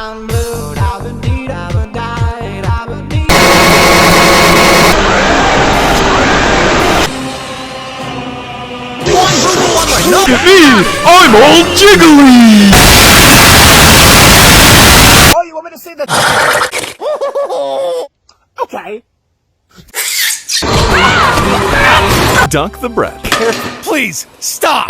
I'm blue, I've been deed, I've been died, I've been deed. Look at me! I'm all jiggly! Oh, you want me to see the... Okay. Dunk the bread. Please, stop!